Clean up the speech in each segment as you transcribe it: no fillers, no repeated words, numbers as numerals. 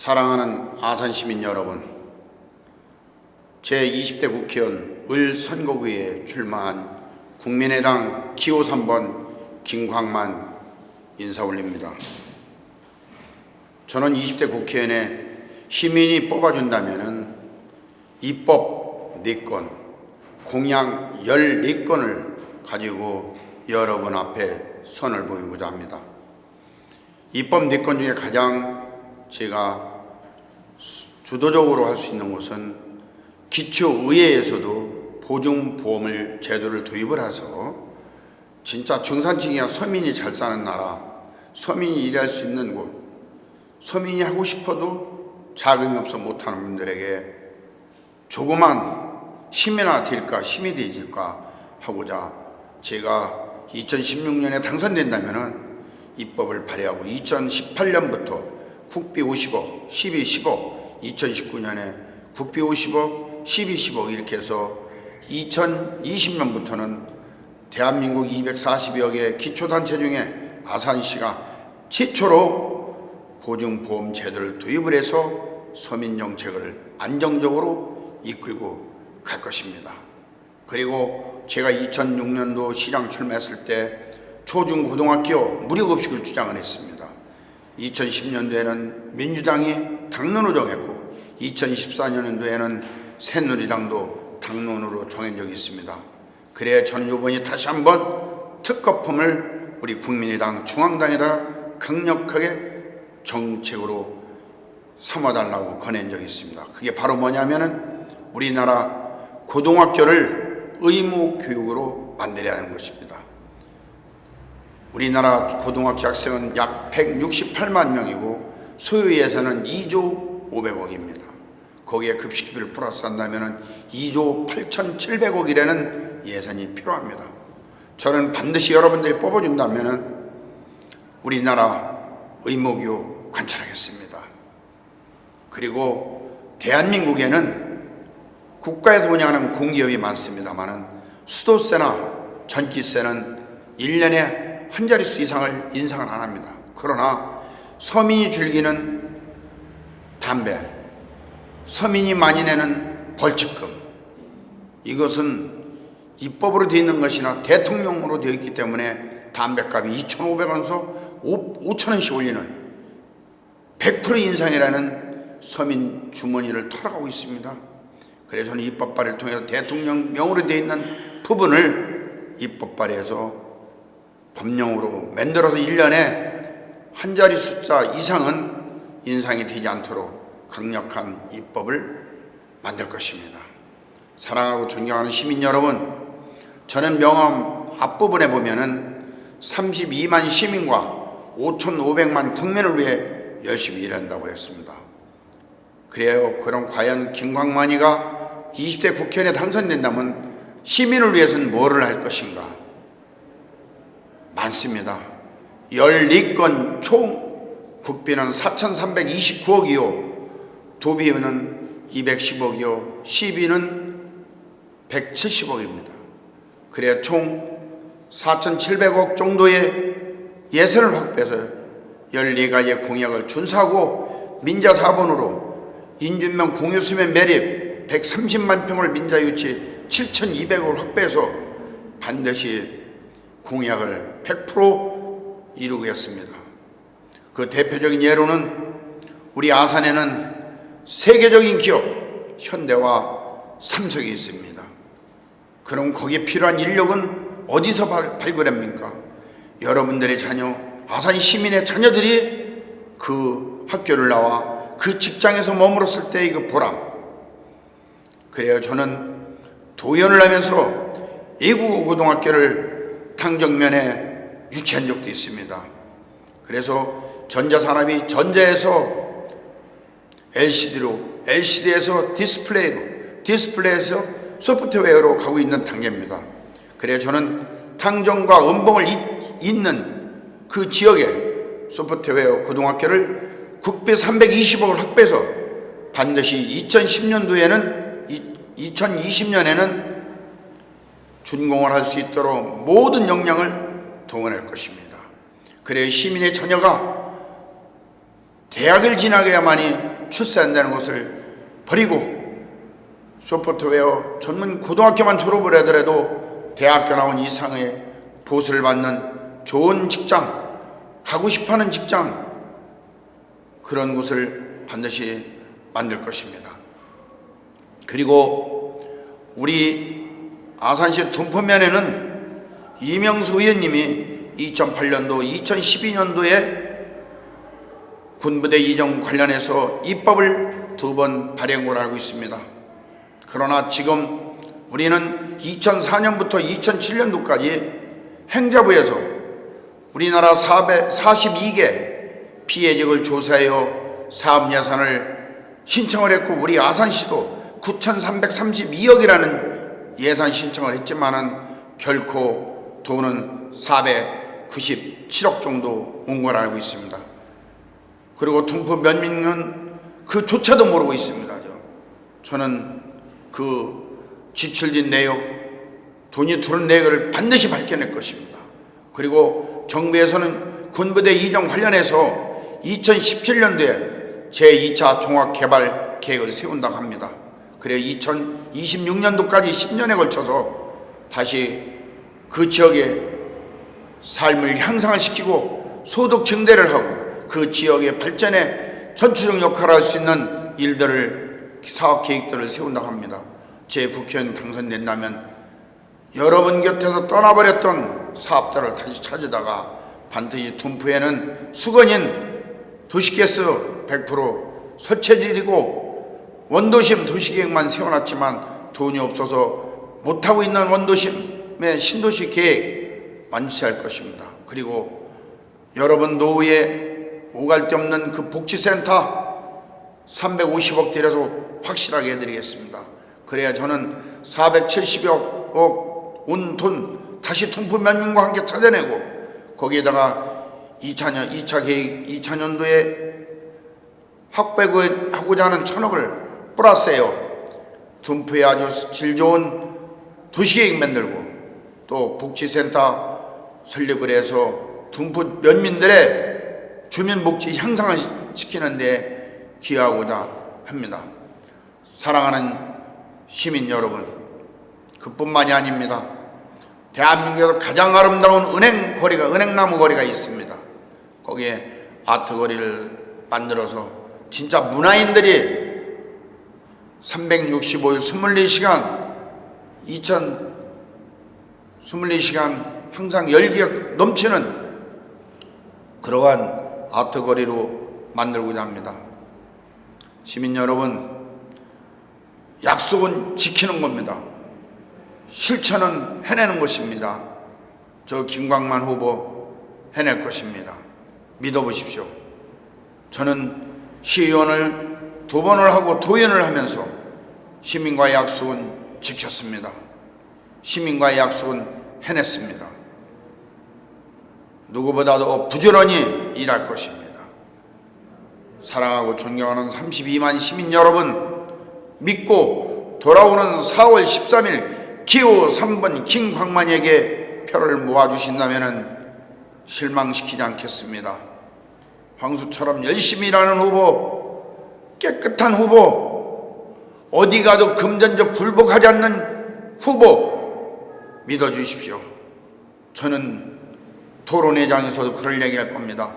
사랑하는 아산시민 여러분, 제20대 국회의원 을 선거구에 출마한 국민의당 기호 3번 김광만 인사 올립니다. 저는 20대 국회의원에 시민이 뽑아준다면 입법 4건, 공약 14건을 가지고 여러분 앞에 선을 보이고자 합니다. 입법 4건 중에 가장 제가 주도적으로 할 수 있는 것은 기초의회에서도 보증보험을 제도를 도입을 해서 진짜 중산층이나 서민이 잘 사는 나라, 서민이 일할 수 있는 곳, 서민이 하고 싶어도 자금이 없어 못하는 분들에게 조그만 힘이나 될까, 힘이 되질까 하고자 제가 2016년에 당선된다면 입법을 발의하고 2018년부터 국비 50억, 12, 10억, 2019년에 국비 50억, 12, 10억 이렇게 해서 2020년부터는 대한민국 240여 개 기초단체 중에 아산시가 최초로 보증보험 제도를 도입을 해서 서민정책을 안정적으로 이끌고 갈 것입니다. 그리고 제가 2006년도 시장 출마했을 때 초중고등학교 무료급식을 주장을 했습니다. 2010년도에는 민주당이 당론으로 정했고 2014년도에는 새누리당도 당론으로 정한 적이 있습니다. 그래야 저는 이번에 다시 한번 특허법을 우리 국민의당 중앙당에다 강력하게 정책으로 삼아달라고 권한 적이 있습니다. 그게 바로 뭐냐면은 우리나라 고등학교를 의무 교육으로 만들어야 하는 것입니다. 우리나라 고등학교 학생은 약 168만 명이고 소요 예산은 2조 500억입니다. 거기에 급식비를 플러스 한다면 2조 8,700억이라는 예산이 필요합니다. 저는 반드시 여러분들이 뽑아준다면 우리나라 의무교육 관찰하겠습니다. 그리고 대한민국에는 국가에서 운영하는 공기업이 많습니다만 수도세나 전기세는 1년에 한 자릿수 이상을 인상을 안 합니다. 그러나 서민이 즐기는 담배, 서민이 많이 내는 벌칙금, 이것은 입법으로 되어 있는 것이나 대통령으로 되어 있기 때문에 담배값이 2,500원에서 5,000원씩 올리는 100% 인상이라는 서민 주머니를 털어가고 있습니다. 그래서 저는 입법 발의를 통해서 대통령령으로 되어 있는 부분을 입법 발의해서 법령으로 만들어서 1년에 한 자리 숫자 이상은 인상이 되지 않도록 강력한 입법을 만들 것입니다. 사랑하고 존경하는 시민 여러분, 저는 명함 앞부분에 보면은 32만 시민과 5,500만 국민을 위해 열심히 일한다고 했습니다. 그래요. 그럼 과연 김광만이가 20대 국회의원에 당선된다면 시민을 위해서는 뭐를 할 것인가? 많습니다. 14건 총 국비는 4,329억이요. 도비는 210억이요. 시비는 170억입니다. 그래야 총 4,700억 정도의 예산을 확보해서 14가지의 공약을 준수하고 민자 4번으로 인준명 공유수면 매립 130만 평을 민자 유치 7,200억을 확보해서 반드시 공약을 100% 이루겠습니다. 그 대표적인 예로는 우리 아산에는 세계적인 기업 현대와 삼성이 있습니다. 그럼 거기에 필요한 인력은 어디서 발굴합니까? 여러분들의 자녀, 아산 시민의 자녀들이 그 학교를 나와 그 직장에서 머물렀을 때의 그 보람. 그래야 저는 도연을 하면서 애국어 고등학교를 탕정면에 유치한 적도 있습니다. 그래서 전자산업이 전자에서 LCD로, LCD에서 디스플레이로, 디스플레이에서 소프트웨어로 가고 있는 단계입니다. 그래서 저는 탕정과 음봉을 잇는 그 지역에 소프트웨어 고등학교를 국비 320억을 확보해서 반드시 2020년에는 준공을 할 수 있도록 모든 역량을 동원할 것입니다. 그래야 시민의 자녀가 대학을 지나가야만이 출세한다는 것을 버리고 소프트웨어 전문 고등학교만 졸업을 하더라도 대학교 나온 이상의 보수를 받는 좋은 직장, 가고 싶어하는 직장, 그런 곳을 반드시 만들 것입니다. 그리고 우리 아산시 둔포면에는 이명수 의원님이 2008년도, 2012년도에 군부대 이전 관련해서 입법을 2번 발의한 걸로 알고 있습니다. 그러나 지금 우리는 2004년부터 2007년도까지 행자부에서 우리나라 442개 피해직을 조사하여 사업 예산을 신청을 했고, 우리 아산시도 9,332억이라는 예산 신청을 했지만은 결코 돈은 497억 정도 온 걸 알고 있습니다. 그리고 둔포 면민은 그조차도 모르고 있습니다. 저는 그 지출된 내역, 돈이 들은 내역을 반드시 밝혀낼 것입니다. 그리고 정부에서는 군부대 이전 관련해서 2017년도에 제2차 종합개발 계획을 세운다고 합니다. 그래 2026년도까지 10년에 걸쳐서 다시 그 지역의 삶을 향상을 시키고 소득 증대를 하고 그 지역의 발전에 전투적 역할을 할 수 있는 일들을, 사업 계획들을 세운다고 합니다. 제 국회의원 당선된다면 여러분 곁에서 떠나버렸던 사업들을 다시 찾으다가 반드시 둔포에는 수건인 도시가스 100% 설치해드리고, 원도심 도시계획만 세워놨지만 돈이 없어서 못하고 있는 원도심의 신도시 계획 완수할 것입니다. 그리고 여러분 노후에 오갈 데 없는 그 복지센터 350억 들여서 확실하게 해드리겠습니다. 그래야 저는 470억 온 돈 다시 둔포 면민과 함께 찾아내고, 거기에다가 2차 계획 2000년도에 확보하고자 하는 1,000억을 플러스해요. 둔포에 아주 질 좋은 도시계획 만들고 또 복지센터 설립을 해서 둔포 면민들의 주민복지 향상을 시키는 데 기여하고자 합니다. 사랑하는 시민 여러분, 그뿐만이 아닙니다. 대한민국에서 가장 아름다운 은행나무 거리가 있습니다. 거기에 아트 거리를 만들어서 진짜 문화인들이 365일 24시간 24시간 항상 열기가 넘치는 그러한 아트 거리로 만들고자 합니다. 시민 여러분, 약속은 지키는 겁니다. 실천은 해내는 것입니다. 저 김광만 후보 해낼 것입니다. 믿어보십시오. 저는 시의원을 2번을 하고 도의원을 하면서 시민과의 약속은 지켰습니다. 시민과의 약속은 해냈습니다. 누구보다도 부지런히 일할 것입니다. 사랑하고 존경하는 32만 시민 여러분, 믿고 돌아오는 4월 13일 기호 3번 김광만에게 표를 모아주신다면 실망시키지 않겠습니다. 황수처럼 열심히 일하는 후보, 깨끗한 후보, 어디 가도 금전적 굴복하지 않는 후보 믿어주십시오. 저는 토론회장에서도 그럴 얘기할 겁니다.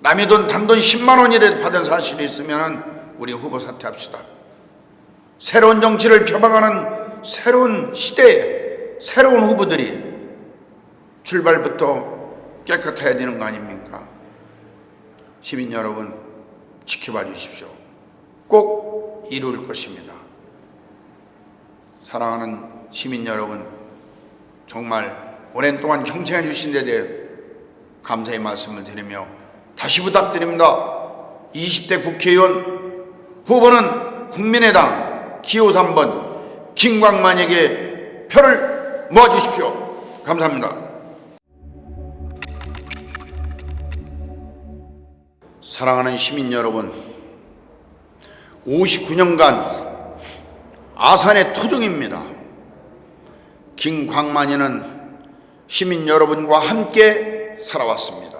남의 돈 단돈 10만 원이라도 받은 사실이 있으면 우리 후보 사퇴합시다. 새로운 정치를 표방하는 새로운 시대에 새로운 후보들이 출발부터 깨끗해야 되는 거 아닙니까? 시민 여러분, 지켜봐 주십시오. 꼭 이룰 것입니다. 사랑하는 시민 여러분, 정말 오랜 동안 경청해 주신 데 대해 감사의 말씀을 드리며 다시 부탁드립니다. 20대 국회의원 후보는 국민의당 기호 3번 김광만에게 표를 모아주십시오. 감사합니다. 사랑하는 시민 여러분, 59년간 아산의 토종입니다. 김광만이는 시민 여러분과 함께 살아왔습니다.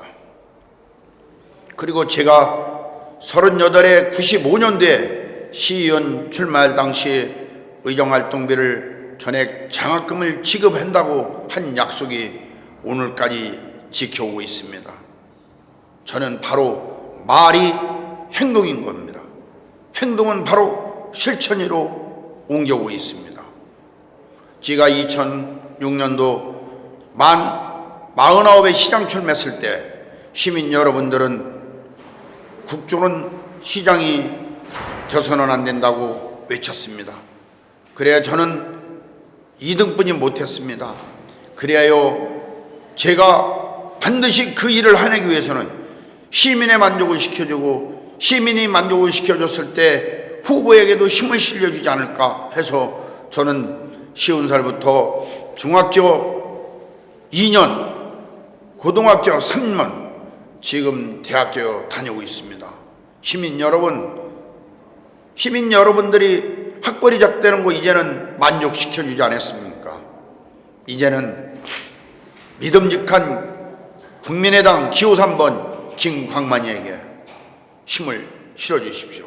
그리고 제가 38에 95년도에 시의원 출마할 당시 의정활동비를 전액 장학금을 지급한다고 한 약속이 오늘까지 지켜오고 있습니다. 저는 바로 말이 행동인 겁니다. 행동은 바로 실천으로 옮겨오고 있습니다. 제가 2006년도 만 49에 시장 출마했을 때 시민 여러분들은 국조는 시장이 돼서는 안 된다고 외쳤습니다. 그래야 저는 2등뿐이 못했습니다. 그래야요 제가 반드시 그 일을 하기 위해서는 시민의 만족을 시켜주고 시민이 만족을 시켜줬을 때 후보에게도 힘을 실려주지 않을까 해서 저는 50살부터 중학교 2년, 고등학교 3년, 지금 대학교 다니고 있습니다. 시민 여러분들이 학벌이 작다는 거 이제는 만족시켜주지 않았습니까? 이제는 믿음직한 국민의당 기호 3번 김광만이에게 힘을 실어주십시오.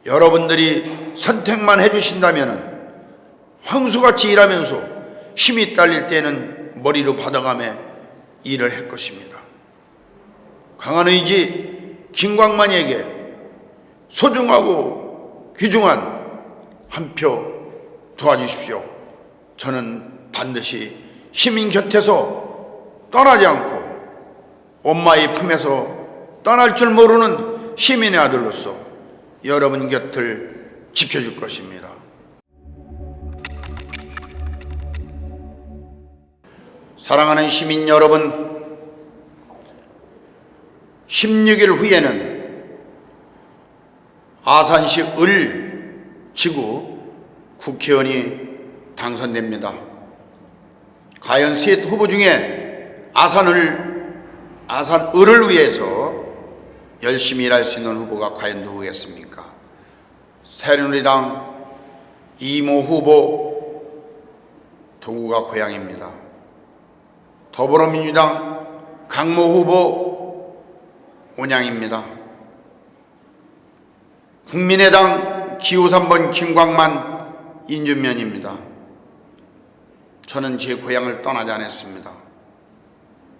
여러분들이 선택만 해주신다면 황소같이 일하면서 힘이 딸릴 때는 머리로 받아가며 일을 할 것입니다. 강한 의지 김광만이에게 소중하고 귀중한 한 표 도와주십시오. 저는 반드시 시민 곁에서 떠나지 않고 엄마의 품에서 떠날 줄 모르는 시민의 아들로서 여러분 곁을 지켜줄 것입니다. 사랑하는 시민 여러분, 16일 후에는 아산시 을 지구 국회의원이 당선됩니다. 과연 셋 후보 중에 아산을을 위해서 열심히 일할 수 있는 후보가 과연 누구겠습니까? 새누리당 이모 후보 도구가 고향입니다. 더불어민주당 강모 후보 온양입니다. 국민의당 기호 3번 김광만 인준면입니다. 저는 제 고향을 떠나지 않았습니다.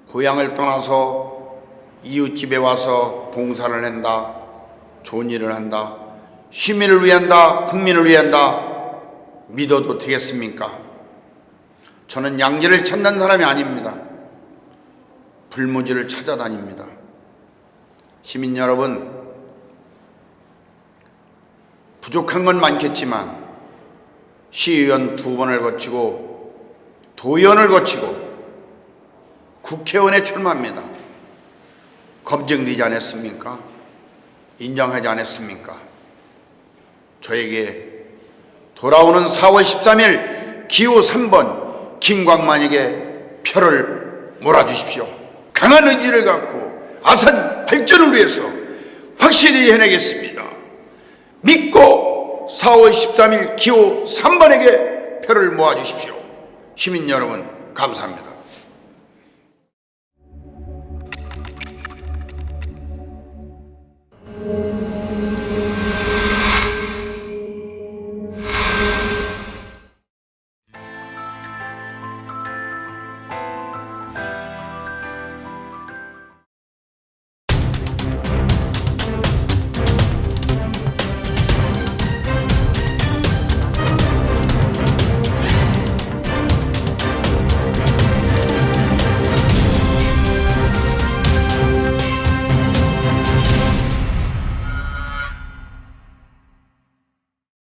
고향을 떠나서 이웃집에 와서 봉사를 한다, 좋은 일을 한다, 시민을 위한다, 국민을 위한다 믿어도 되겠습니까? 저는 양지를 찾는 사람이 아닙니다. 불무지를 찾아다닙니다. 시민 여러분, 부족한 건 많겠지만 시의원 2번을 거치고 도의원을 거치고 국회의원에 출마합니다. 검증되지 않았습니까? 인정하지 않았습니까? 저에게 돌아오는 4월 13일 기호 3번 김광만에게 표를 몰아주십시오. 강한 의지를 갖고 아산 발전을 위해서 확실히 해내겠습니다. 믿고 4월 13일 기호 3번에게 표를 모아주십시오. 시민 여러분 감사합니다.